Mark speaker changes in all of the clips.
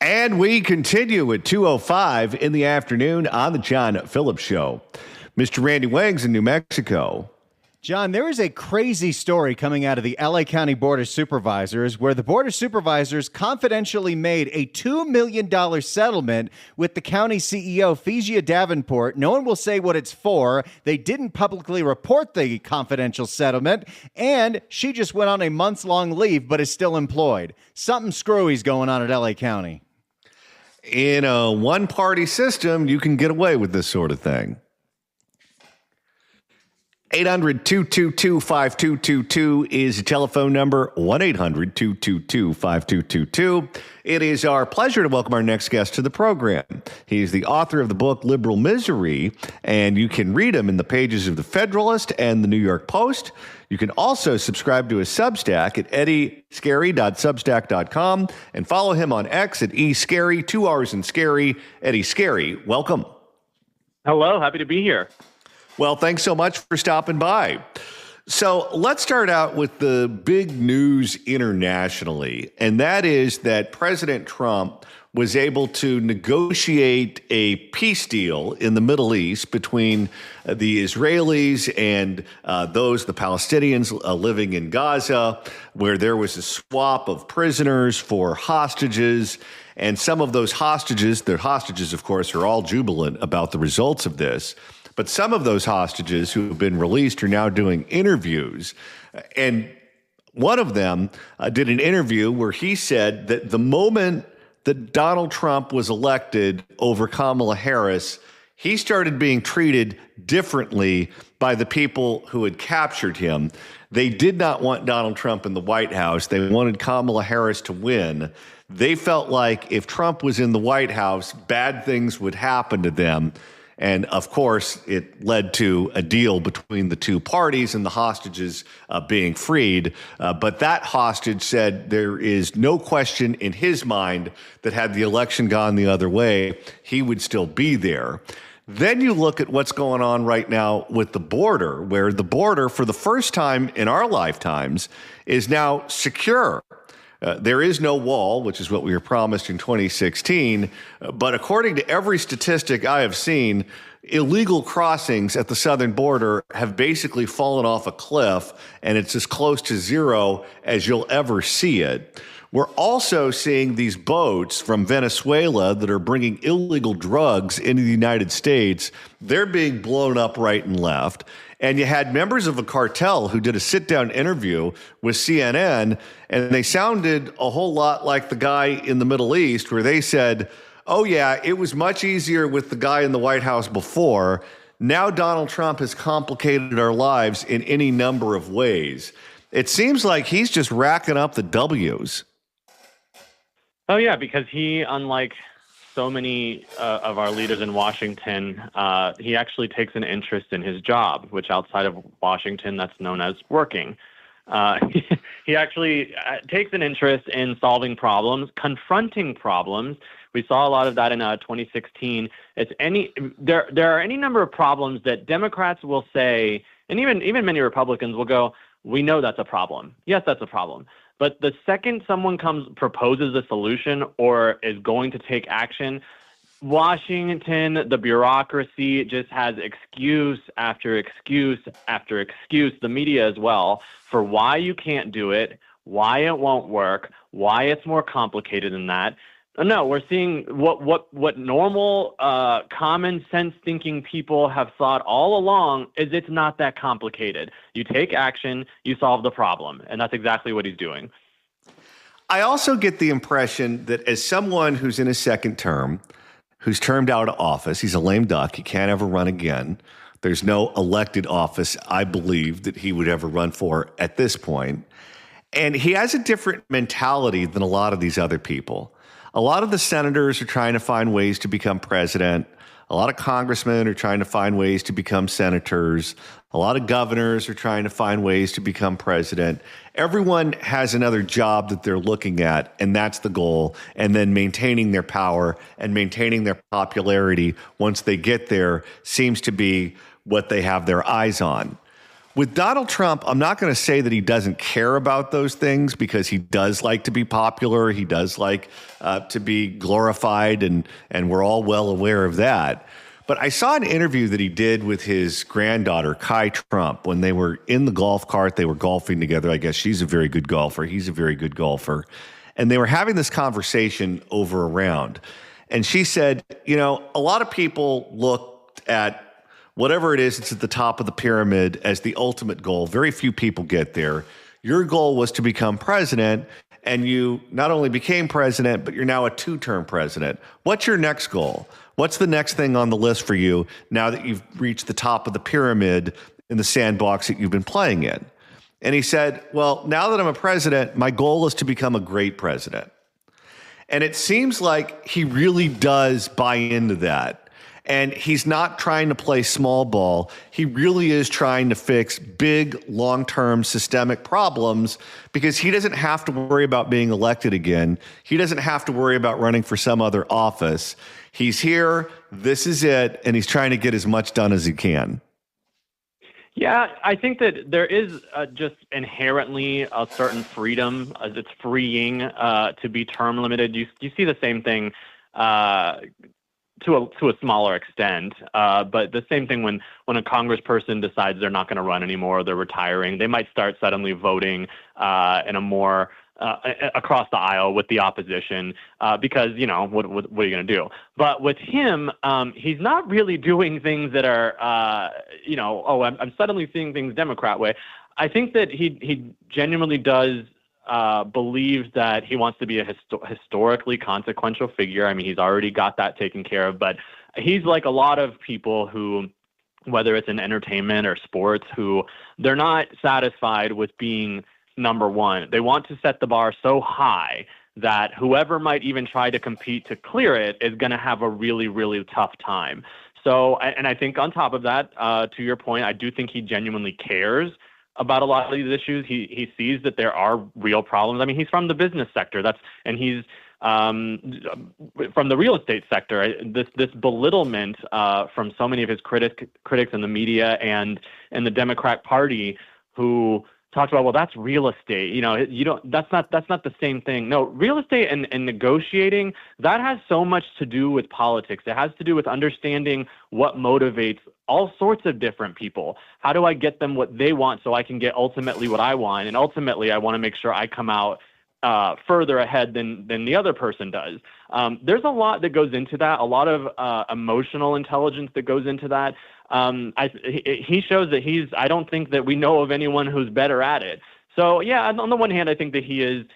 Speaker 1: And we continue at 2:05 in the afternoon on the John Phillips Show. Mr. Randy Wang's in New Mexico.
Speaker 2: John, there is a crazy story coming out of the LA County Board of Supervisors where the Board of Supervisors confidentially made a $2 million settlement with the county CEO, Physia Davenport. No one will say what it's for. They didn't publicly report the confidential settlement, and she just went on a months-long leave but is still employed. Something screwy's going on at LA County.
Speaker 1: In a one-party system, you can get away with this sort of thing. 800-222-5222 is the telephone number, 1-800-222-5222. It is our pleasure to welcome our next guest to the program. He's the author of the book Liberal Misery, and you can read him in the pages of The Federalist and the New York Post. You can also subscribe to his Substack at eddyscarry.substack.com and follow him on X at eScarry, 2 R's in Scary. Eddie Scarry, welcome.
Speaker 3: Hello, happy to be here.
Speaker 1: Well, thanks so much for stopping by. So let's start out with the big news internationally, and that is that President Trump was able to negotiate a peace deal in the Middle East between the Israelis and the Palestinians living in Gaza, where there was a swap of prisoners for hostages. And some of those hostages, the hostages, of course, are all jubilant about the results of this. But some of those hostages who have been released are now doing interviews. And one of them did an interview where he said that the moment that Donald Trump was elected over Kamala Harris, he started being treated differently by the people who had captured him. They did not want Donald Trump in the White House. They wanted Kamala Harris to win. They felt like if Trump was in the White House, bad things would happen to them. And of course, it led to a deal between the two parties and the hostages being freed. But that hostage said there is no question in his mind that had the election gone the other way, he would still be there. Then you look at what's going on right now with the border, where the border, for the first time in our lifetimes, is now secure. There is no wall, which is what we were promised in 2016. But according to every statistic I have seen, illegal crossings at the southern border have basically fallen off a cliff, and it's as close to zero as you'll ever see it. We're also seeing these boats from Venezuela that are bringing illegal drugs into the United States. They're being blown up right and left. And you had members of a cartel who did a sit-down interview with CNN, and they sounded a whole lot like the guy in the Middle East, where they said, oh, yeah, it was much easier with the guy in the White House before. Now Donald Trump has complicated our lives in any number of ways. It seems like he's just racking up the W's.
Speaker 3: Oh, yeah, because he, unlike so many of our leaders in Washington, he actually takes an interest in his job, which outside of Washington, that's known as working. He actually takes an interest in solving problems, confronting problems. We saw a lot of that in 2016. There are any number of problems that Democrats will say, and even many Republicans will go, we know that's a problem. Yes, that's a problem. But the second someone proposes a solution or is going to take action, Washington, the bureaucracy just has excuse after excuse after excuse, the media as well, for why you can't do it, why it won't work, why it's more complicated than that. No, we're seeing what normal, common sense thinking people have thought all along is it's not that complicated. You take action, you solve the problem, and that's exactly what he's doing.
Speaker 1: I also get the impression that as someone who's in his second term, who's termed out of office, he's a lame duck, he can't ever run again. There's no elected office, I believe, that he would ever run for at this point. And he has a different mentality than a lot of these other people. A lot of the senators are trying to find ways to become president. A lot of congressmen are trying to find ways to become senators. A lot of governors are trying to find ways to become president. Everyone has another job that they're looking at, and that's the goal. And then maintaining their power and maintaining their popularity once they get there seems to be what they have their eyes on. With Donald Trump, I'm not going to say that he doesn't care about those things, because he does like to be popular. He does like to be glorified, and we're all well aware of that. But I saw an interview that he did with his granddaughter, Kai Trump, when they were in the golf cart. They were golfing together. I guess she's a very good golfer. He's a very good golfer. And they were having this conversation over a round. And she said, you know, a lot of people looked at whatever it is that's at the top of the pyramid as the ultimate goal. Very few people get there. Your goal was to become president, and you not only became president, but you're now a 2-term president. What's your next goal? What's the next thing on the list for you now that you've reached the top of the pyramid in the sandbox that you've been playing in? And he said, well, now that I'm a president, my goal is to become a great president. And it seems like he really does buy into that. And he's not trying to play small ball. He really is trying to fix big, long-term systemic problems, because he doesn't have to worry about being elected again. He doesn't have to worry about running for some other office. He's here. This is it. And he's trying to get as much done as he can.
Speaker 3: Yeah, I think that there is just inherently a certain freedom. It's freeing to be term limited. You see the same thing to a smaller extent, but the same thing when a congressperson decides they're not going to run anymore, they're retiring, they might start suddenly voting in a more across the aisle with the opposition, because, you know, what are you going to do? But with him, he's not really doing things that are, I'm suddenly seeing things Democrat way. I think that he genuinely does believes that he wants to be a historically consequential figure. I mean, he's already got that taken care of, but he's like a lot of people who, whether it's in entertainment or sports, who they're not satisfied with being number one. They want to set the bar so high that whoever might even try to compete to clear it is going to have a really, really tough time. So, and I think on top of that, to your point, I do think he genuinely cares about a lot of these issues. He sees that there are real problems. I mean, he's from the business sector. And he's from the real estate sector. This belittlement from so many of his critics in the media and in the Democrat Party, who talked about, well, that's real estate. You know, that's not the same thing. No, real estate and negotiating, that has so much to do with politics. It has to do with understanding what motivates all sorts of different people. How do I get them what they want so I can get ultimately what I want? And ultimately, I want to make sure I come out further ahead than the other person does. There's a lot that goes into that, a lot of emotional intelligence that goes into that. He shows that I don't think that we know of anyone who's better at it. So yeah, on the one hand, I think that he is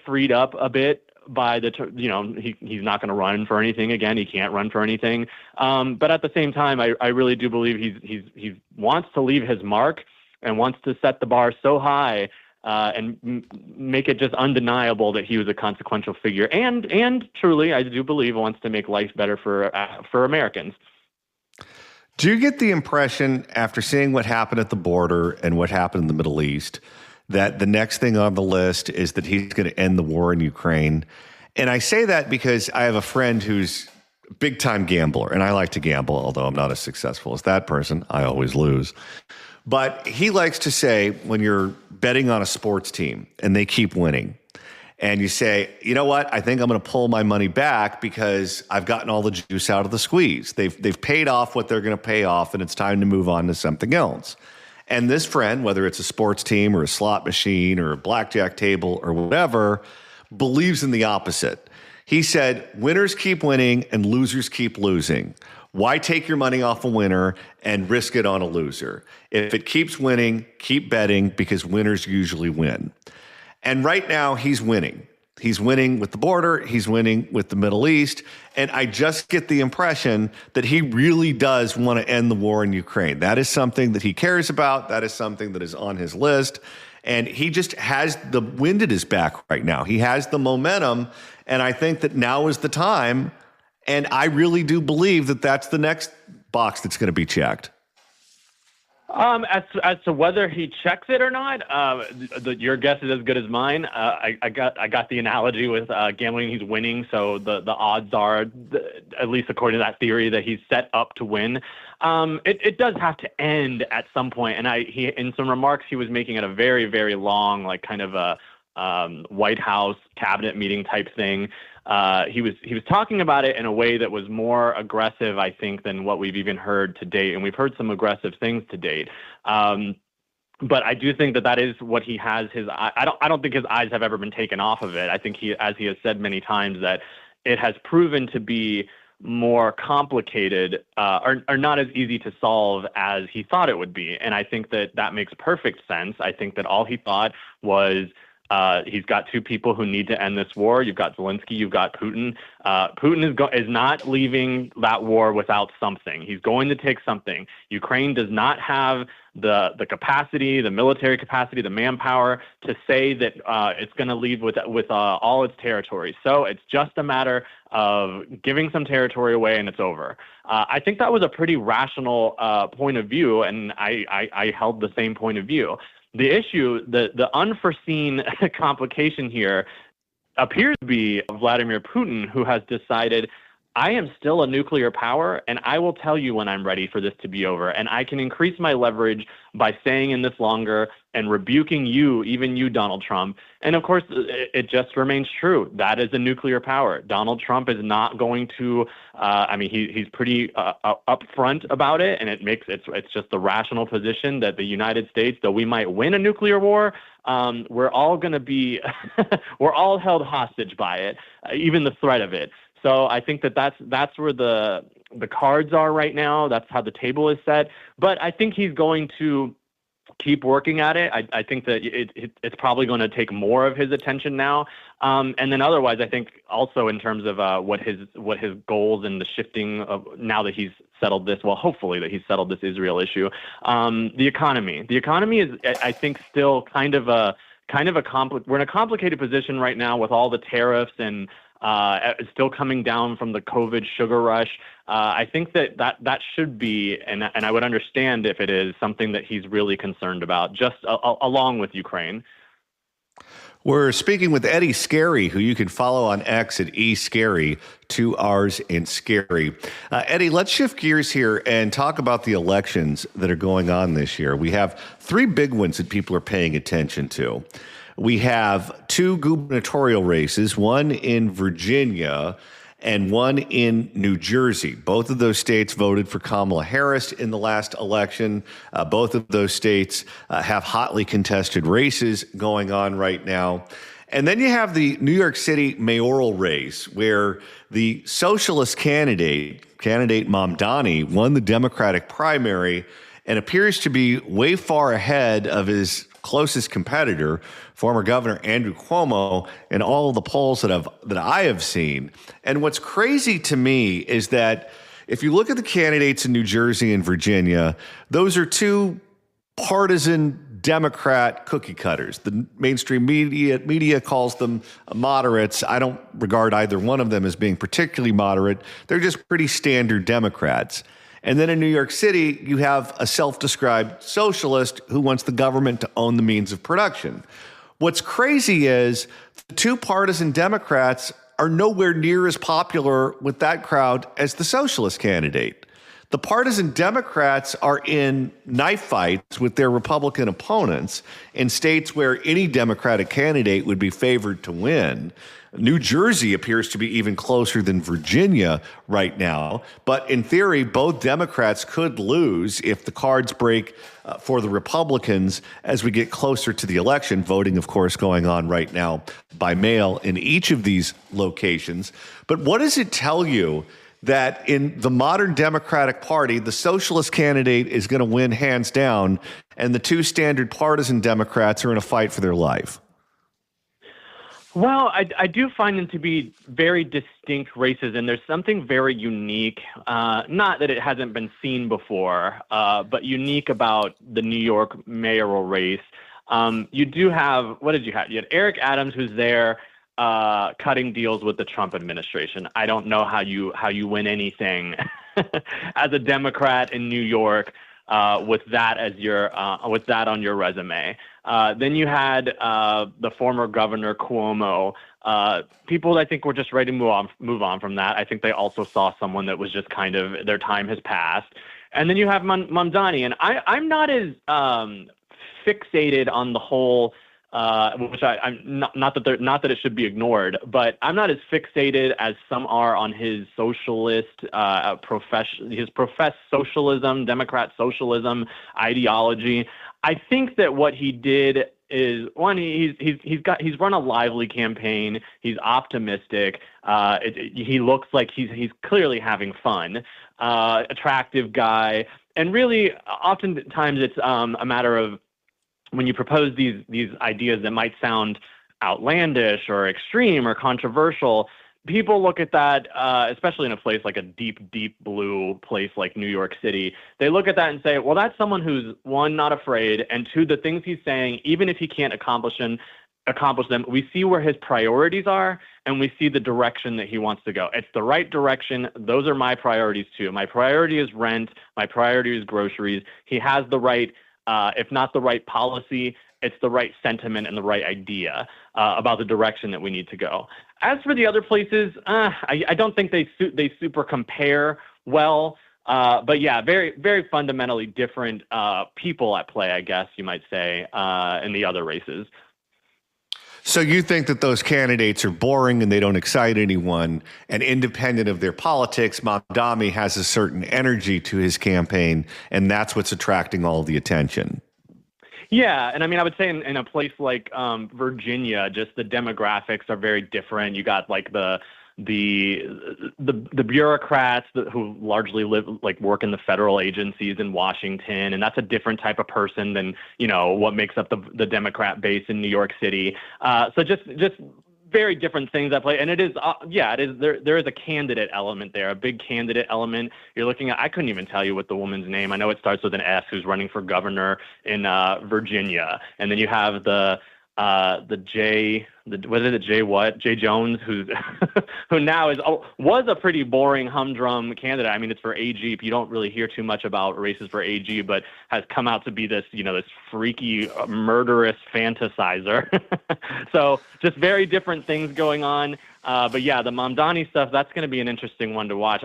Speaker 3: freed up a bit by he's not going to run for anything again. He can't run for anything. But at the same time, I really do believe he wants to leave his mark and wants to set the bar so high and make it just undeniable that he was a consequential figure. And truly, I do believe wants to make life better for Americans.
Speaker 1: Do you get the impression, after seeing what happened at the border and what happened in the Middle East, that the next thing on the list is that he's going to end the war in Ukraine? And I say that because I have a friend who's a big-time gambler, and I like to gamble, although I'm not as successful as that person. I always lose. But he likes to say, when you're betting on a sports team and they keep winning, and you say, you know what, I think I'm going to pull my money back because I've gotten all the juice out of the squeeze. They've paid off what they're going to pay off, and it's time to move on to something else. And this friend, whether it's a sports team or a slot machine or a blackjack table or whatever, believes in the opposite. He said, winners keep winning and losers keep losing. Why take your money off a winner and risk it on a loser? If it keeps winning, keep betting, because winners usually win. And right now, he's winning. He's winning with the border. He's winning with the Middle East. And I just get the impression that he really does want to end the war in Ukraine. That is something that he cares about. That is something that is on his list. And he just has the wind at his back right now. He has the momentum. And I think that now is the time. And I really do believe that that's the next box that's going to be checked.
Speaker 3: As to whether he checks it or not, your guess is as good as mine. I got the analogy with gambling. He's winning, so the odds are, at least according to that theory, that he's set up to win. It does have to end at some point, and he in some remarks he was making at a very, very long, like kind of a White House cabinet meeting type thing. He was talking about it in a way that was more aggressive, I think, than what we've even heard to date, and we've heard some aggressive things to date. But I do think that is what he has his. I don't think his eyes have ever been taken off of it. I think as he has said many times, that it has proven to be more complicated or not as easy to solve as he thought it would be, and I think that makes perfect sense. I think that all he thought was. He's got two people who need to end this war. You've got Zelensky, you've got Putin. Putin is not leaving that war without something. He's going to take something. Ukraine does not have the capacity, the military capacity, the manpower to say that it's going to leave with all its territory. So it's just a matter of giving some territory away and it's over. I think that was a pretty rational point of view, and I held the same point of view. The issue, the unforeseen complication here appears to be Vladimir Putin, who has decided, I am still a nuclear power, and I will tell you when I'm ready for this to be over. And I can increase my leverage by staying in this longer and rebuking you, even you, Donald Trump. And of course, it just remains true. That is a nuclear power. Donald Trump is not going to, he's pretty upfront about it, and it's just the rational position that the United States, though we might win a nuclear war, we're all going to be, we're all held hostage by it, even the threat of it. So I think that's where the cards are right now. That's how the table is set. But I think he's going to keep working at it. I think that it's probably going to take more of his attention now. And then otherwise, I think also in terms of what his goals and the shifting of now that he's settled this, well, hopefully that he's settled this Israel issue, the economy. The economy is, I think, still kind of we're in a complicated position right now with all the tariffs and still coming down from the COVID sugar rush. I think that should be, and I would understand if it is something that he's really concerned about, just along with Ukraine.
Speaker 1: We're speaking with Eddie Scarry, who you can follow on X at eScarry, 2 R's in Scarry. Eddie, let's shift gears here and talk about the elections that are going on this year. We have 3 big ones that people are paying attention to. We have 2 gubernatorial races, one in Virginia and one in New Jersey. Both of those states voted for Kamala Harris in the last election. Both of those states have hotly contested races going on right now. And then you have the New York City mayoral race, where the socialist candidate Mamdani, won the Democratic primary and appears to be way far ahead of his closest competitor, former Governor Andrew Cuomo, in all of the polls that I have seen. And what's crazy to me is that if you look at the candidates in New Jersey and Virginia, those are 2 partisan Democrat cookie cutters. The mainstream media calls them moderates. I don't regard either one of them as being particularly moderate. They're just pretty standard Democrats. And then in New York City, you have a self-described socialist who wants the government to own the means of production. What's crazy is the 2 partisan Democrats are nowhere near as popular with that crowd as the socialist candidate. The partisan Democrats are in knife fights with their Republican opponents in states where any Democratic candidate would be favored to win. New Jersey appears to be even closer than Virginia right now. But in theory, both Democrats could lose if the cards break for the Republicans as we get closer to the election. Voting, of course, going on right now by mail in each of these locations. But what does it tell you that in the modern Democratic Party, the socialist candidate is going to win hands down, and the 2 standard partisan Democrats are in a fight for their life?
Speaker 3: Well, I do find them to be very distinct races, and there's something very unique, not that it hasn't been seen before, but unique about the New York mayoral race. You do have, what did you have? You had Eric Adams, who's there cutting deals with the Trump administration. I don't know how you win anything as a Democrat in New York with that on your resume. Then you had the former governor Cuomo. People, I think, were just ready to move on from that. I think they also saw someone that was just kind of their time has passed. And then you have Mamdani, and I'm not as fixated on the whole. Which I'm not that it should be ignored, but I'm not as fixated as some are on his socialist his professed socialism, Democrat socialism ideology. I think that what he did is one, he's run a lively campaign. He's optimistic. He looks like he's clearly having fun. Attractive guy, and really, oftentimes it's a matter of when you propose these ideas that might sound outlandish or extreme or controversial. People look at that, especially in a place like a deep, deep blue place like New York City. They look at that and say, well, that's someone who's, one, not afraid, and two, the things he's saying, even if he can't accomplish them, we see where his priorities are, and we see the direction that he wants to go. It's the right direction. Those are my priorities, too. My priority is rent. My priority is groceries. He has the right, if not the right policy, it's the right sentiment and the right idea about the direction that we need to go. As for the other places, I don't think they super compare well. But yeah, very, very fundamentally different people at play, I guess you might say, in the other races.
Speaker 1: So you think that those candidates are boring and they don't excite anyone, and independent of their politics, Mamdani has a certain energy to his campaign, and that's what's attracting all the attention.
Speaker 3: Yeah, and I mean, I would say in a place like Virginia, just the demographics are very different. You got like the bureaucrats who largely work in the federal agencies in Washington, and that's a different type of person than what makes up the Democrat base in New York City. So just very different things at play, and it is there is a candidate element there, a big candidate element. You're looking at, I couldn't even tell you what the woman's name. I know it starts with an S, who's running for governor in Virginia, and then you have the Jay Jones, who now was a pretty boring humdrum candidate. I mean, it's for AG. You don't really hear too much about races for AG, but has come out to be this freaky, murderous fantasizer. So just very different things going on. But yeah, the Mamdani stuff, that's going to be an interesting one to watch.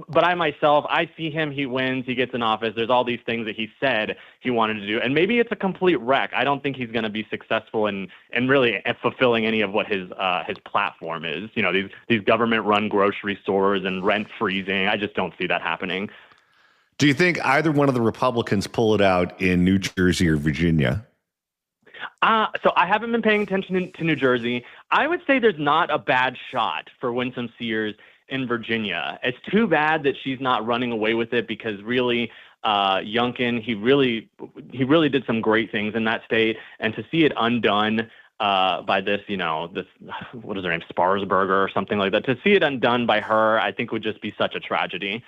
Speaker 3: But I myself, I see him, he wins, he gets in office. There's all these things that he said he wanted to do. And maybe it's a complete wreck. I don't think he's going to be successful in really fulfilling any of what his platform is. These government-run grocery stores and rent freezing. I just don't see that happening.
Speaker 1: Do you think either one of the Republicans pull it out in New Jersey or Virginia?
Speaker 3: So I haven't been paying attention to New Jersey. I would say there's not a bad shot for Winsome Sears in Virginia. It's too bad that she's not running away with it, because really, Youngkin, he really did some great things in that state, and to see it undone by this what is her name, Sparsberger or something like that, to see it undone by her, I think would just be such a tragedy.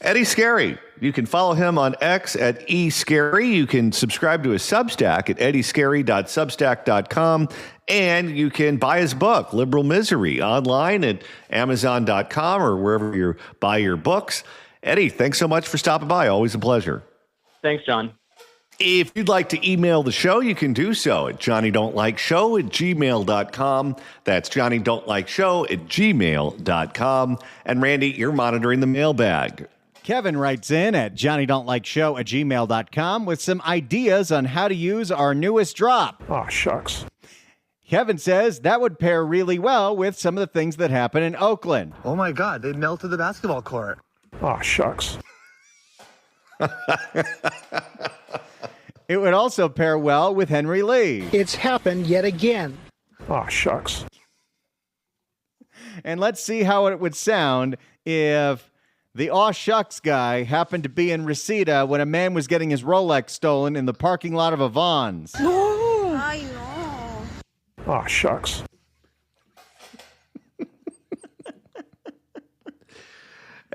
Speaker 1: Eddie Scarry. You can follow him on X at eScarry. You can subscribe to his Substack at eddiescarry.substack.com. And you can buy his book, Liberal Misery, online at amazon.com or wherever you buy your books. Eddie, thanks so much for stopping by. Always a pleasure.
Speaker 3: Thanks, John.
Speaker 1: If you'd like to email the show, you can do so at johnnydon'tlikeshow@gmail.com. That's johnnydon'tlikeshow@gmail.com. And Randy, you're monitoring the mailbag.
Speaker 2: Kevin writes in at johnnydon'tlikeshow@gmail.com with some ideas on how to use our newest drop.
Speaker 4: Oh, shucks.
Speaker 2: Kevin says that would pair really well with some of the things that happen in Oakland.
Speaker 5: Oh my God, they melted the basketball court.
Speaker 4: Oh, shucks.
Speaker 2: It would also pair well with Henry Lee.
Speaker 6: It's happened yet again.
Speaker 4: Oh, shucks.
Speaker 2: And let's see how it would sound if the aw shucks guy happened to be in Reseda when a man was getting his Rolex stolen in the parking lot of a Vons.
Speaker 7: I know.
Speaker 4: Oh, shucks.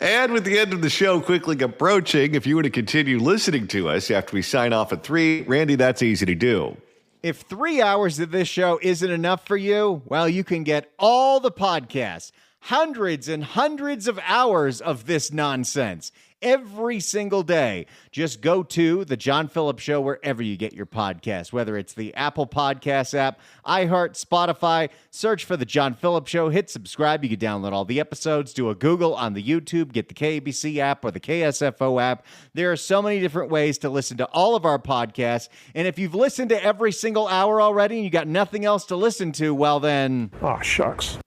Speaker 1: And with the end of the show quickly approaching, if you want to continue listening to us after we sign off at 3, Randy, that's easy to do.
Speaker 2: If 3 hours of this show isn't enough for you, well, you can get all the podcasts, hundreds and hundreds of hours of this nonsense, every single day. Just go to The John Phillips Show wherever you get your podcasts, whether it's the Apple Podcasts app, iHeart, Spotify. Search for The John Phillips Show. Hit subscribe. You can download all the episodes. Do a Google on the YouTube. Get the KABC app or the KSFO app. There are so many different ways to listen to all of our podcasts. And if you've listened to every single hour already and you got nothing else to listen to, well then...
Speaker 4: Aw, shucks.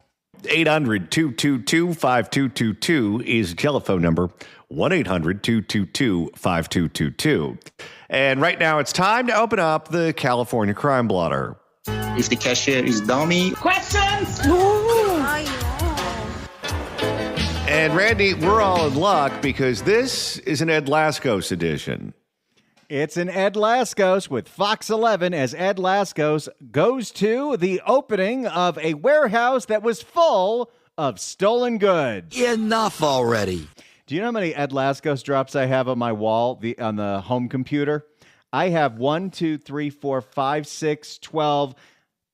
Speaker 1: 800-222-5222 is the telephone number. 1-800-222-5222. And right now it's time to open up the California Crime Blotter.
Speaker 8: If the cashier is dummy.
Speaker 7: Questions? Ay, no.
Speaker 1: And Randy, we're all in luck because this is an Ed Lascos edition.
Speaker 2: It's an Ed Lascos with Fox 11 as Ed Lascos goes to the opening of a warehouse that was full of stolen goods.
Speaker 9: Enough already.
Speaker 2: Do you know how many Ed Lascos drops I have on my wall on the home computer? I have 1, 2, 3, 4, 5, 6, 12.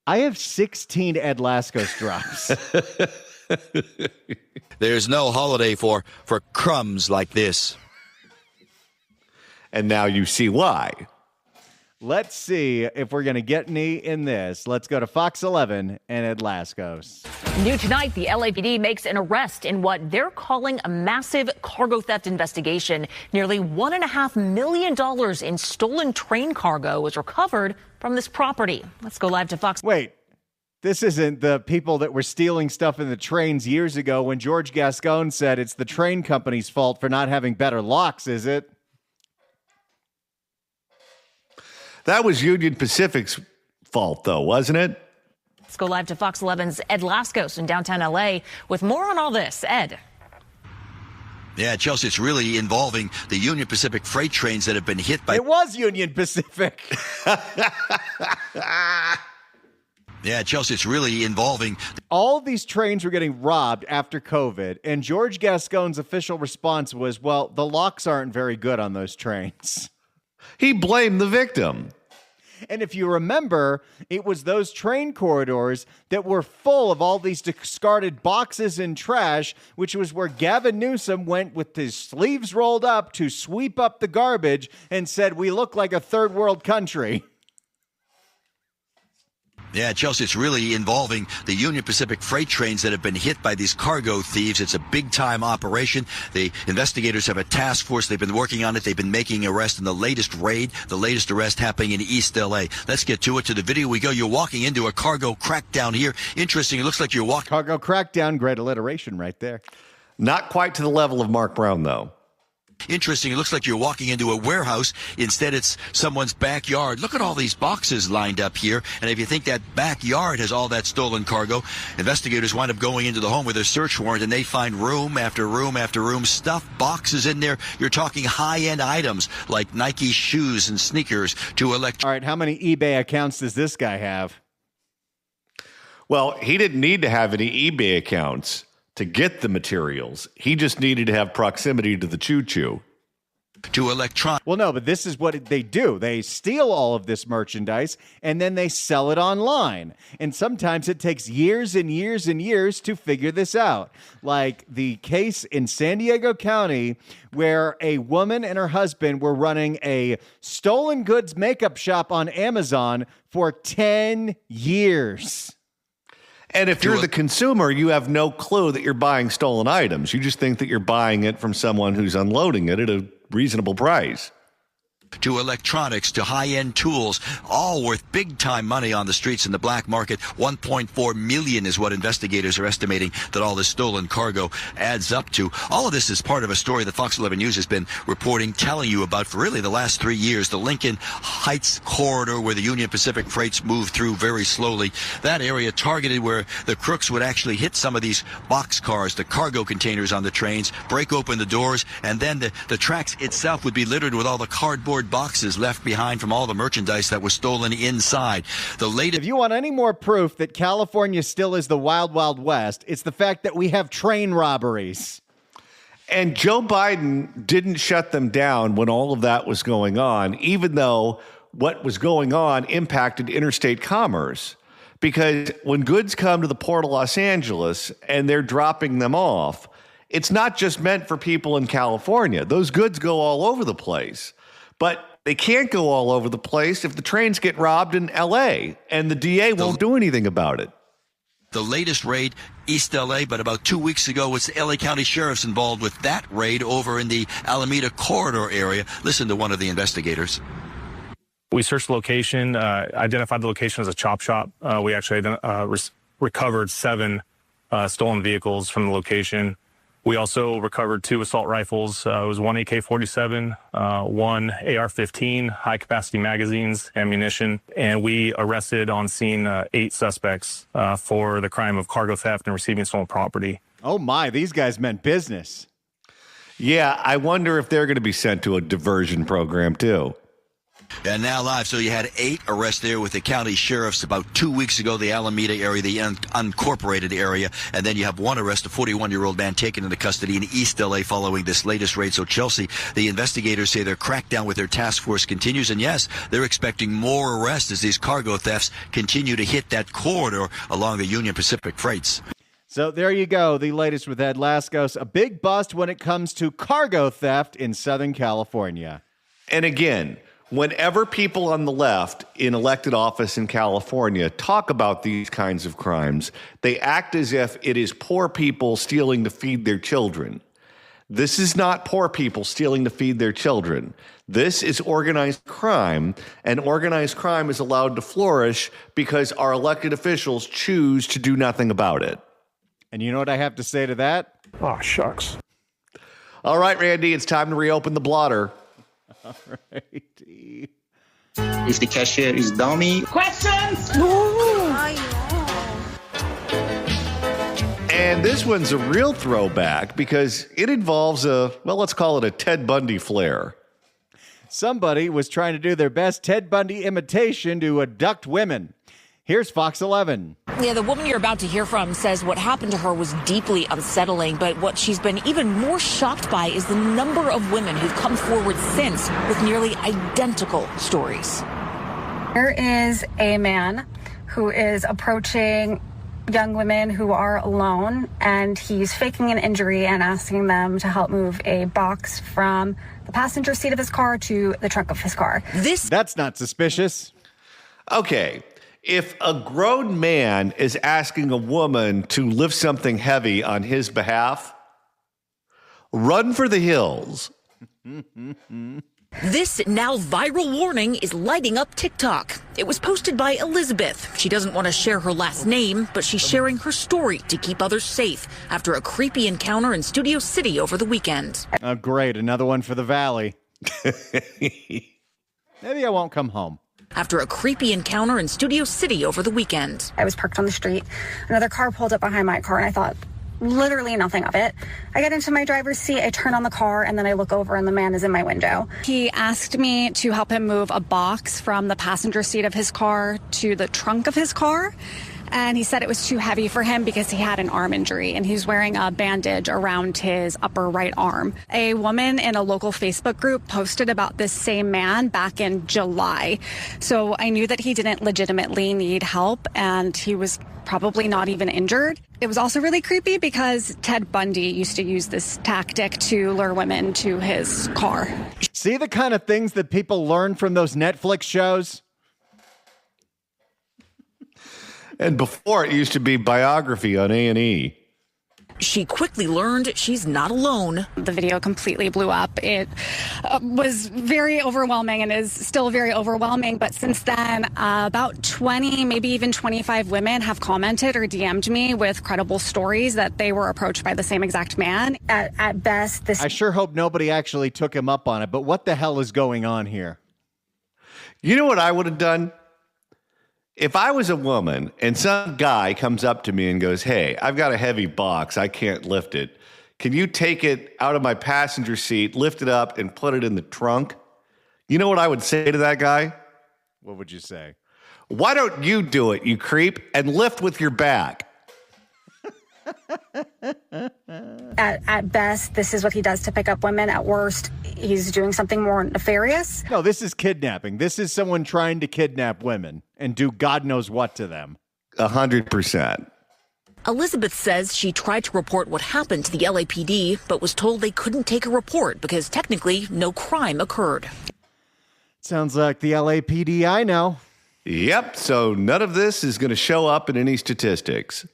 Speaker 2: I have 16 Ed Lascos drops.
Speaker 9: There's no holiday for crumbs like this.
Speaker 1: And now you see why.
Speaker 2: Let's see if we're going to get any in this. Let's go to Fox 11 and Ed Lascos.
Speaker 10: New tonight, the LAPD makes an arrest in what they're calling a massive cargo theft investigation. Nearly $1.5 million in stolen train cargo was recovered from this property. Let's go live to Fox.
Speaker 2: Wait, this isn't the people that were stealing stuff in the trains years ago when George Gascon said it's the train company's fault for not having better locks, is it?
Speaker 1: That was Union Pacific's fault, though, wasn't it?
Speaker 10: Let's go live to Fox 11's Ed Lascos in downtown L.A. with more on all this. Ed.
Speaker 9: Yeah, Chelsea, it's really involving the Union Pacific freight trains that have been hit by...
Speaker 2: It was Union Pacific.
Speaker 9: Yeah, Chelsea, it's really involving...
Speaker 2: All of these trains were getting robbed after COVID, and George Gascon's official response was, well, the locks aren't very good on those trains.
Speaker 1: He blamed the victim.
Speaker 2: And if you remember, it was those train corridors that were full of all these discarded boxes and trash, which was where Gavin Newsom went with his sleeves rolled up to sweep up the garbage and said, we look like a third world country.
Speaker 9: Yeah, Chelsea, it's really involving the Union Pacific freight trains that have been hit by these cargo thieves. It's a big-time operation. The investigators have a task force. They've been working on it. They've been making arrests in the latest raid, the latest arrest happening in East L.A. Let's get to it. To the video we go. You're walking into a cargo crackdown here. Interesting. It looks like you're walking...
Speaker 2: Cargo crackdown. Great alliteration right there.
Speaker 1: Not quite to the level of Mark Brown, though.
Speaker 9: Interesting. It looks like you're walking into a warehouse. Instead, it's someone's backyard. Look at all these boxes lined up here. And if you think that backyard has all that stolen cargo, investigators wind up going into the home with a search warrant, and they find room after room after room, stuffed boxes in there. You're talking high-end items like Nike shoes and sneakers to
Speaker 2: All right, how many eBay accounts does this guy have?
Speaker 1: Well, he didn't need to have any eBay accounts to get the materials. He just needed to have proximity to the choo-choo.
Speaker 9: To electronic.
Speaker 2: Well, no, but this is what they do. They steal all of this merchandise and then they sell it online. And sometimes it takes years and years and years to figure this out. Like the case in San Diego County where a woman and her husband were running a stolen goods makeup shop on Amazon for 10 years.
Speaker 1: And if you're the consumer, you have no clue that you're buying stolen items. You just think that you're buying it from someone who's unloading it at a reasonable price.
Speaker 9: To electronics, to high-end tools, all worth big-time money on the streets in the black market. $1.4 million is what investigators are estimating that all this stolen cargo adds up to. All of this is part of a story that Fox 11 News has been reporting, telling you about for really the last 3 years. The Lincoln Heights corridor where the Union Pacific freights move through very slowly. That area targeted where the crooks would actually hit some of these box cars, the cargo containers on the trains, break open the doors, and then the tracks itself would be littered with all the cardboard boxes left behind from all the merchandise that was stolen inside. The latest.
Speaker 2: If you want any more proof that California still is the wild, wild west, it's the fact that we have train robberies.
Speaker 1: And Joe Biden didn't shut them down when all of that was going on, even though what was going on impacted interstate commerce. Because when goods come to the Port of Los Angeles and they're dropping them off, It's not just meant for people in California. Those goods go all over the place. But they can't go all over the place if the trains get robbed in L.A., and the DA won't do anything about it.
Speaker 9: The latest raid, East L.A., but about 2 weeks ago was the L.A. County Sheriff's involved with that raid over in the Alameda corridor area. Listen to one of the investigators.
Speaker 11: We searched the location, identified the location as a chop shop. We actually recovered 7 stolen vehicles from the location. We also recovered 2 assault rifles. It was 1 AK-47, 1 AR-15, high-capacity magazines, ammunition, and we arrested on scene 8 suspects for the crime of cargo theft and receiving stolen property.
Speaker 2: Oh my, these guys meant business.
Speaker 1: Yeah, I wonder if they're going to be sent to a diversion program too.
Speaker 9: And now live. So you had 8 arrests there with the county sheriffs about 2 weeks ago, the Alameda area, the unincorporated area. And then you have 1 arrest, a 41-year-old man taken into custody in East L.A. following this latest raid. So Chelsea, the investigators say their crackdown with their task force continues. And yes, they're expecting more arrests as these cargo thefts continue to hit that corridor along the Union Pacific freights.
Speaker 2: So there you go. The latest with Ed Laskos. A big bust when it comes to cargo theft in Southern California.
Speaker 1: And again, whenever people on the left in elected office in California talk about these kinds of crimes, they act as if it is poor people stealing to feed their children. This is not poor people stealing to feed their children. This is organized crime, and organized crime is allowed to flourish because our elected officials choose to do nothing about it.
Speaker 2: And you know what I have to say to that?
Speaker 4: Oh, shucks.
Speaker 1: All right, Randy, it's time to reopen the blotter.
Speaker 2: All righty.
Speaker 8: If the cashier is dummy.
Speaker 7: Questions?
Speaker 1: And this one's a real throwback because it involves let's call it a Ted Bundy flair.
Speaker 2: Somebody was trying to do their best Ted Bundy imitation to abduct women. Here's Fox 11.
Speaker 10: Yeah, the woman you're about to hear from says what happened to her was deeply unsettling, but what she's been even more shocked by is the number of women who've come forward since with nearly identical stories.
Speaker 12: There is a man who is approaching young women who are alone, and he's faking an injury and asking them to help move a box from the passenger seat of his car to the trunk of his car.
Speaker 2: That's not suspicious.
Speaker 1: Okay. If a grown man is asking a woman to lift something heavy on his behalf, run for the hills.
Speaker 10: This now viral warning is lighting up TikTok. It was posted by Elizabeth. She doesn't want to share her last name, but she's sharing her story to keep others safe after a creepy encounter in Studio City over the weekend.
Speaker 2: Oh, great. Another one for the Valley. Maybe I won't come home.
Speaker 10: After a creepy encounter in Studio City over the weekend.
Speaker 12: I was parked on the street. Another car pulled up behind my car, and I thought literally nothing of it. I get into my driver's seat, I turn on the car, and then I look over, and the man is in my window. He asked me to help him move a box from the passenger seat of his car to the trunk of his car. And he said it was too heavy for him because he had an arm injury and he's wearing a bandage around his upper right arm. A woman in a local Facebook group posted about this same man back in July. So I knew that he didn't legitimately need help and he was probably not even injured. It was also really creepy because Ted Bundy used to use this tactic to lure women to his car.
Speaker 2: See the kind of things that people learn from those Netflix shows?
Speaker 1: And before it used to be biography on A&E.
Speaker 10: She quickly learned she's not alone.
Speaker 12: The video completely blew up. It was very overwhelming and is still very overwhelming. But since then, about 20, maybe even 25 women have commented or DM'd me with credible stories that they were approached by the same exact man. At best, this...
Speaker 2: I sure hope nobody actually took him up on it, but what the hell is going on here?
Speaker 1: You know what I would have done? If I was a woman and some guy comes up to me and goes, hey, I've got a heavy box, I can't lift it. Can you take it out of my passenger seat, lift it up, and put it in the trunk? You know what I would say to that guy?
Speaker 2: What would you say?
Speaker 1: Why don't you do it, you creep, and lift with your back?
Speaker 12: At best, this is what he does to pick up women. At worst, he's doing something more nefarious.
Speaker 2: No, this is kidnapping. This is someone trying to kidnap women and do God knows what to them.
Speaker 1: 100%.
Speaker 10: Elizabeth says she tried to report what happened to the LAPD, but was told they couldn't take a report because technically no crime occurred.
Speaker 2: Sounds like the LAPD I know.
Speaker 1: Yep, so none of this is going to show up in any statistics.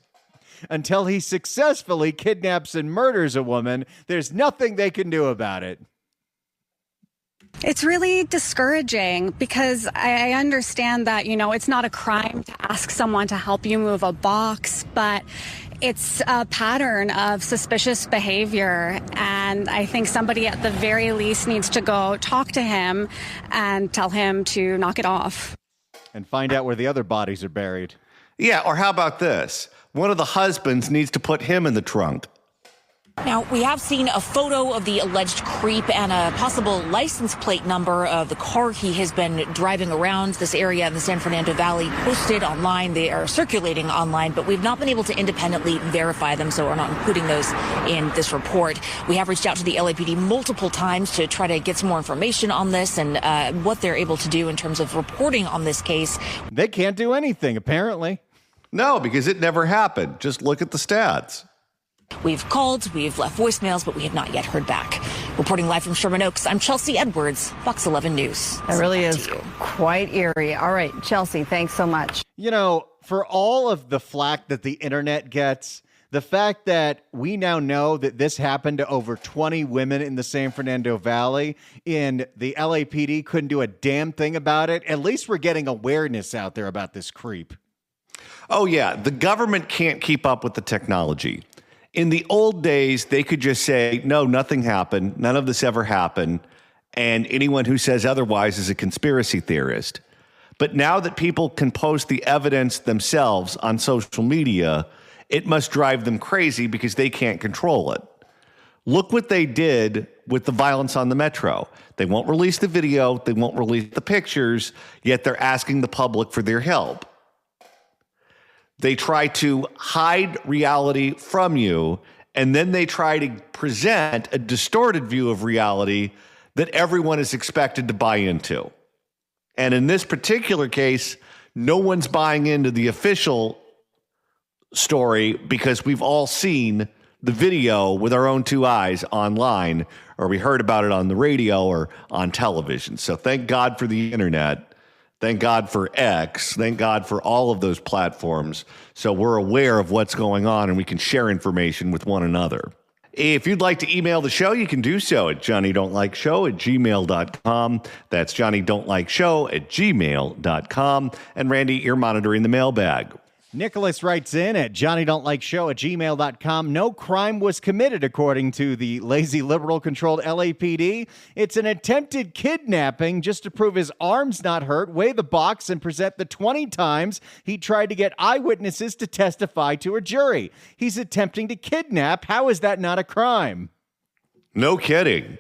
Speaker 2: Until he successfully kidnaps and murders a woman, there's nothing they can do about it.
Speaker 12: It's really discouraging because I understand that, it's not a crime to ask someone to help you move a box, but it's a pattern of suspicious behavior. And I think somebody at the very least needs to go talk to him and tell him to knock it off.
Speaker 2: And find out where the other bodies are buried.
Speaker 1: Yeah, or how about this? One of the husbands needs to put him in the trunk.
Speaker 10: Now, we have seen a photo of the alleged creep and a possible license plate number of the car he has been driving around this area in the San Fernando Valley posted online. They are circulating online, but we've not been able to independently verify them, so we're not including those in this report. We have reached out to the LAPD multiple times to try to get some more information on this and what they're able to do in terms of reporting on this case.
Speaker 2: They can't do anything, apparently.
Speaker 1: No, because it never happened. Just look at the stats.
Speaker 10: We've called, we've left voicemails, but we have not yet heard back. Reporting live from Sherman Oaks, I'm Chelsea Edwards, Fox 11 News.
Speaker 7: That really is quite eerie. All right, Chelsea, thanks so much.
Speaker 2: For all of the flack that the internet gets, the fact that we now know that this happened to over 20 women in the San Fernando Valley and the LAPD couldn't do a damn thing about it, at least we're getting awareness out there about this creep.
Speaker 1: Oh, yeah. The government can't keep up with the technology. In the old days, they could just say, no, nothing happened. None of this ever happened. And anyone who says otherwise is a conspiracy theorist. But now that people can post the evidence themselves on social media, it must drive them crazy because they can't control it. Look what they did with the violence on the metro. They won't release the video. They won't release the pictures, yet they're asking the public for their help. They try to hide reality from you, and then they try to present a distorted view of reality that everyone is expected to buy into. And in this particular case, no one's buying into the official story because we've all seen the video with our own two eyes online, or we heard about it on the radio or on television. So thank God for the internet. Thank God for X. Thank God for all of those platforms. So we're aware of what's going on and we can share information with one another. If you'd like to email the show, you can do so at johnnydon'tlikeshow@gmail.com. That's johnnydon'tlikeshow@gmail.com. And Randy, you're monitoring the mailbag.
Speaker 2: Nicholas writes in at johnnydon'tlikeshow@gmail.com. No crime was committed, according to the lazy liberal-controlled LAPD. It's an attempted kidnapping just to prove his arm's not hurt, weigh the box, and present the 20 times he tried to get eyewitnesses to testify to a jury. He's attempting to kidnap. How is that not a crime?
Speaker 1: No kidding.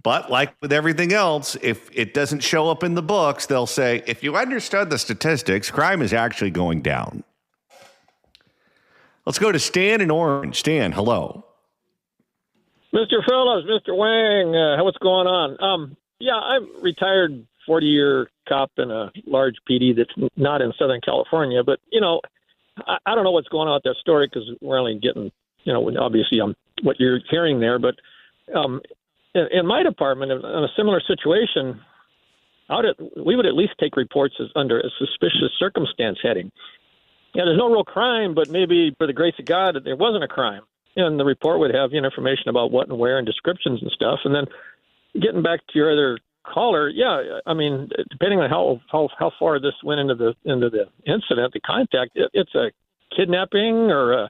Speaker 1: But like with everything else, if it doesn't show up in the books, they'll say, if you understood the statistics, crime is actually going down. Let's go to Stan in Orange. Stan, hello.
Speaker 13: Mr. Fellows, Mr. Wang, what's going on? I'm retired 40-year cop in a large PD that's not in Southern California. But, I don't know what's going on with that story because we're only getting, obviously what you're hearing there. But in my department, in a similar situation, we would at least take reports under a suspicious circumstance heading. Yeah, there's no real crime, but maybe for the grace of God, there wasn't a crime. And the report would have information about what and where and descriptions and stuff. And then getting back to your other caller, depending on how far this went into the incident, the contact, it's a kidnapping or a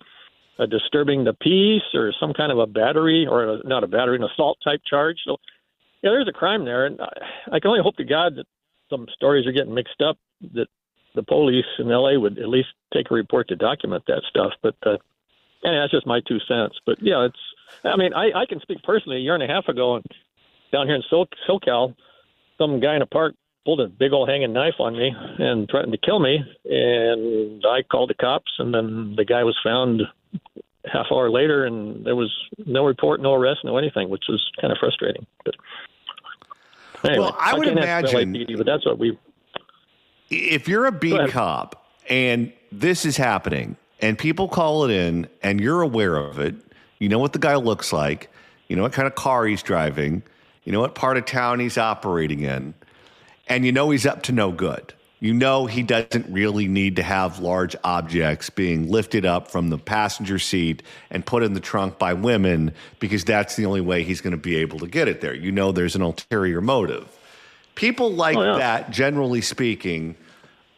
Speaker 13: disturbing the peace or some kind of a battery or not a battery, an assault type charge. So, yeah, there's a crime there. And I can only hope to God that some stories are getting mixed up, that the police in L.A. would at least take a report to document that stuff. But that's just my 2 cents. But, yeah, I can speak personally. A year and a half ago and down here in SoCal, some guy in a park pulled a big old hanging knife on me and threatened to kill me. And I called the cops, and then the guy was found half hour later, and there was no report, no arrest, no anything, which was kind of frustrating. But anyway,
Speaker 1: well, I would imagine,
Speaker 13: LAPD, but that's what
Speaker 1: if you're a beat cop and this is happening, and people call it in and you're aware of it, you know what the guy looks like, you know what kind of car he's driving, you know what part of town he's operating in, and you know he's up to no good. You know he doesn't really need to have large objects being lifted up from the passenger seat and put in the trunk by women because that's the only way he's going to be able to get it there. You know there's an ulterior motive. People like that, generally speaking,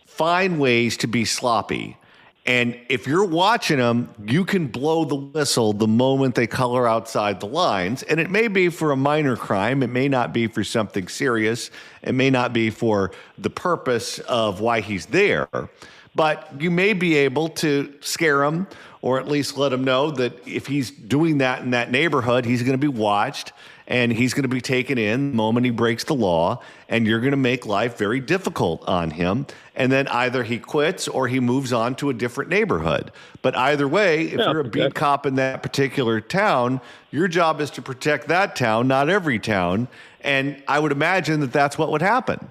Speaker 1: find ways to be sloppy. And if you're watching them, you can blow the whistle the moment they color outside the lines. And it may be for a minor crime. It may not be for something serious. It may not be for the purpose of why he's there. But you may be able to scare him or at least let him know that if he's doing that in that neighborhood, he's going to be watched and he's going to be taken in the moment he breaks the law, and you're going to make life very difficult on him. And then either he quits or he moves on to a different neighborhood. But either way, if you're a beat cop in that particular town, your job is to protect that town, not every town. And I would imagine that that's what would happen.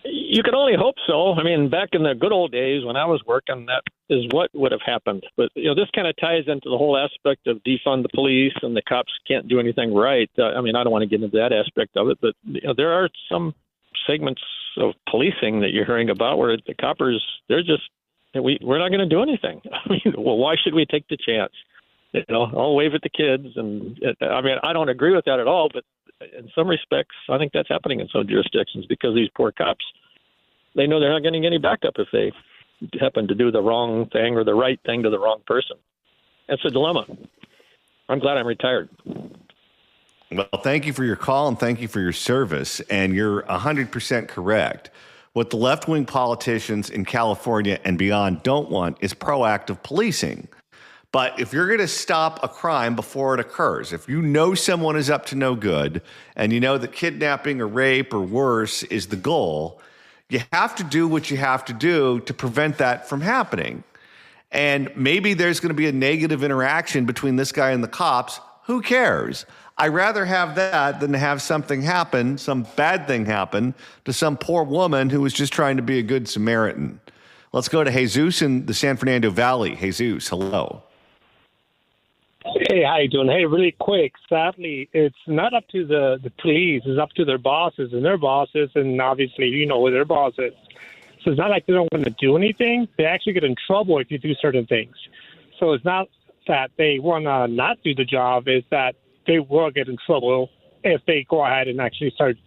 Speaker 13: You can only hope so. I mean, back in the good old days when I was working, that is what would have happened. But, this kind of ties into the whole aspect of defund the police and the cops can't do anything right. I mean, I don't want to get into that aspect of it, but there are some segments of policing that you're hearing about where the coppers, they're just, we're not going to do anything. I mean, well, why should we take the chance? I'll wave at the kids. And I mean, I don't agree with that at all, but in some respects, I think that's happening in some jurisdictions because these poor cops, they know they're not getting any backup if they happen to do the wrong thing or the right thing to the wrong person. That's a dilemma. I'm glad I'm retired.
Speaker 1: Well, thank you for your call and thank you for your service. And you're 100% correct. What the left-wing politicians in California and beyond don't want is proactive policing. But if you're going to stop a crime before it occurs, if you know someone is up to no good and you know that kidnapping or rape or worse is the goal, you have to do what you have to do to prevent that from happening. And maybe there's going to be a negative interaction between this guy and the cops. Who cares? I'd rather have that than to have something happen, some bad thing happen to some poor woman who was just trying to be a good Samaritan. Let's go to Jesus in the San Fernando Valley. Jesus, hello.
Speaker 14: Hey, how you doing? Hey, really quick. Sadly, it's not up to the police. It's up to their bosses and their bosses, and obviously, you know who their boss is. So it's not like they don't want to do anything. They actually get in trouble if you do certain things. So it's not that they want to not do the job. It's that they will get in trouble if they go ahead and actually start,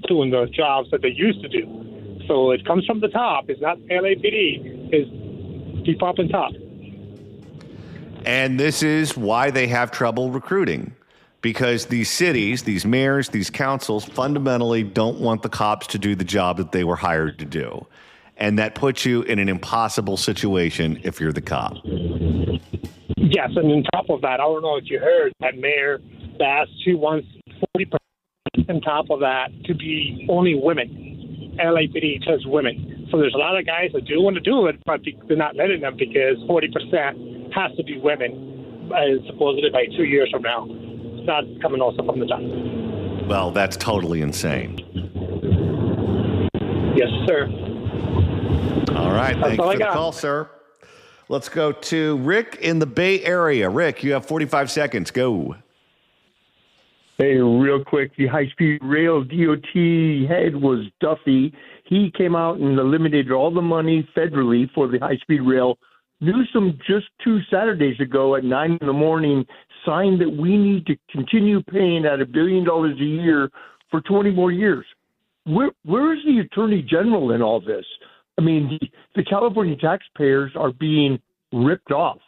Speaker 14: doing the jobs that they used to do. So it comes from the top. It's not LAPD. It's deep up and top.
Speaker 1: And this is why they have trouble recruiting, because these cities, these mayors, these councils fundamentally don't want the cops to do the job that they were hired to do. And that puts you in an impossible situation if you're the cop.
Speaker 14: Yes, and on top of that, I don't know if you heard that Mayor Bass, she wants 40% on top of that to be only women. LAPD says women. So there's a lot of guys that do want to do it, but they're not letting them because 40% has to be women, supposedly by 2 years from now. It's not coming also from the top.
Speaker 1: Well, that's totally insane.
Speaker 14: Yes, sir.
Speaker 1: All right. Thanks for the call, sir. Let's go to Rick in the Bay Area. Rick, you have 45 seconds. Go.
Speaker 15: Hey, real quick, the high-speed rail DOT head was Duffy. He came out and eliminated all the money federally for the high-speed rail. Newsom just 2 Saturdays ago at 9 in the morning signed that we need to continue paying at $1 billion a year for 20 more years. Where is the Attorney General in all this? I mean, the California taxpayers are being ripped off.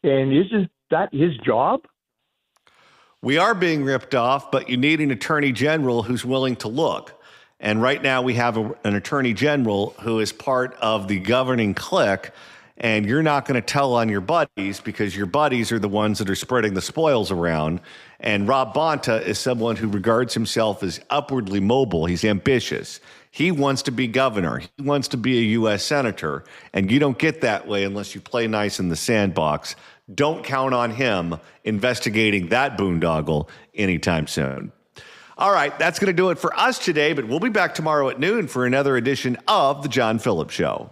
Speaker 15: And isn't that his job?
Speaker 1: We are being ripped off, but you need an attorney general who's willing to look. And right now we have an attorney general who is part of the governing clique, and you're not going to tell on your buddies because your buddies are the ones that are spreading the spoils around. And Rob Bonta is someone who regards himself as upwardly mobile. He's ambitious. He wants to be governor. He wants to be a U.S. senator. And you don't get that way unless you play nice in the sandbox. Don't count on him investigating that boondoggle anytime soon. All right, that's going to do it for us today, but we'll be back tomorrow at noon for another edition of The John Phillips Show.